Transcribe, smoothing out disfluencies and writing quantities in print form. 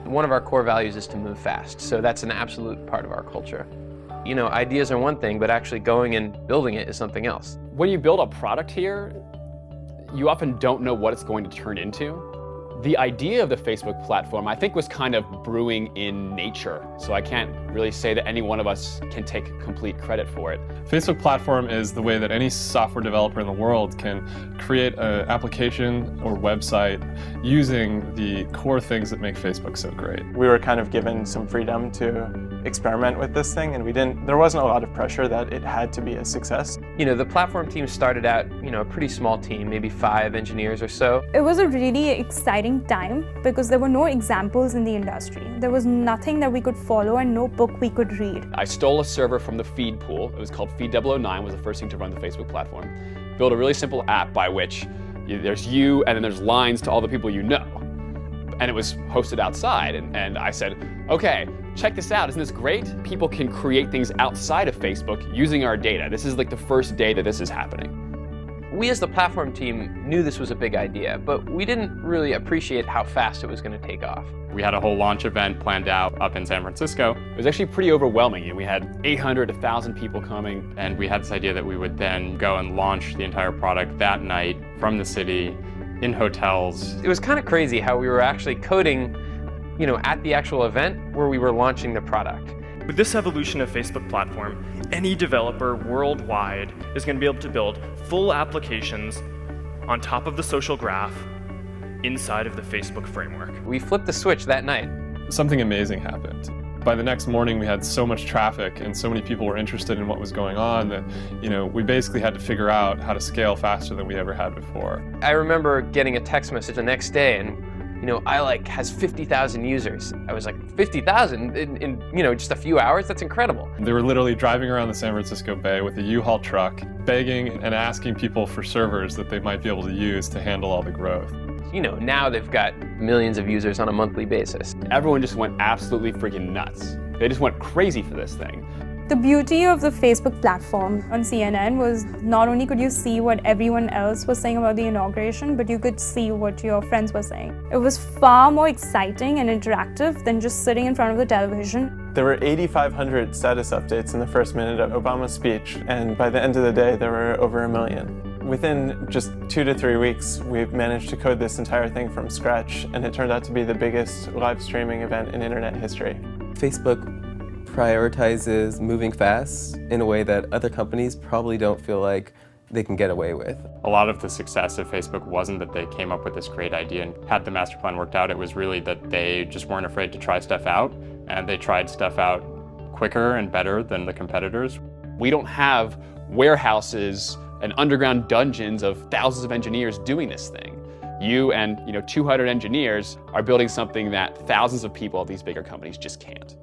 One of our core values is to move fast, so that's an absolute part of our culture. You know, ideas are one thing, but actually going and building it is something else. When you build a product here, you often don't know what it's going to turn into. The idea of the Facebook platform, I think, was kind of brewing in nature, so I can't really say that any one of us can take complete credit for it. Facebook platform is the way that any software developer in the world can create an application or website using the core things that make Facebook so great. We were kind of given some freedom to experiment with this thing, and there wasn't a lot of pressure that it had to be a success. You know, the platform team started out, a pretty small team, maybe 5 engineers or so. It was a really exciting time because there were no examples in the industry. There was nothing that we could follow and no book we could read. I stole a server from the feed pool. It was called Feed009, was the first thing to run the Facebook platform. Built a really simple app by which there's you and then there's lines to all the people you know. And it was hosted outside, and I said, okay, check this out, isn't this great? People can create things outside of Facebook using our data. This is like the first day that this is happening. We as the platform team knew this was a big idea, but we didn't really appreciate how fast it was going to take off. We had a whole launch event planned out up in San Francisco. It was actually pretty overwhelming. We had 800 to 1,000 people coming. And we had this idea that we would then go and launch the entire product that night from the city, in hotels. It was kind of crazy how we were actually coding, at the actual event where we were launching the product. With this evolution of Facebook platform, any developer worldwide is going to be able to build full applications on top of the social graph inside of the Facebook framework. We flipped the switch that night. Something amazing happened. By the next morning, we had so much traffic and so many people were interested in what was going on that, we basically had to figure out how to scale faster than we ever had before. I remember getting a text message the next day and iLike has 50,000 users. I was like, 50,000 in just a few hours? That's incredible. They were literally driving around the San Francisco Bay with a U-Haul truck, begging and asking people for servers that they might be able to use to handle all the growth. Now they've got millions of users on a monthly basis. Everyone just went absolutely freaking nuts. They just went crazy for this thing. The beauty of the Facebook platform on CNN was not only could you see what everyone else was saying about the inauguration, but you could see what your friends were saying. It was far more exciting and interactive than just sitting in front of the television. There were 8,500 status updates in the first minute of Obama's speech, and by the end of the day, there were over 1 million. Within just 2 to 3 weeks, we've managed to code this entire thing from scratch, and it turned out to be the biggest live streaming event in internet history. Facebook prioritizes moving fast in a way that other companies probably don't feel like they can get away with. A lot of the success of Facebook wasn't that they came up with this great idea and had the master plan worked out. It was really that they just weren't afraid to try stuff out, and they tried stuff out quicker and better than the competitors. We don't have warehouses and underground dungeons of thousands of engineers doing this thing. You and 200 engineers are building something that thousands of people at these bigger companies just can't.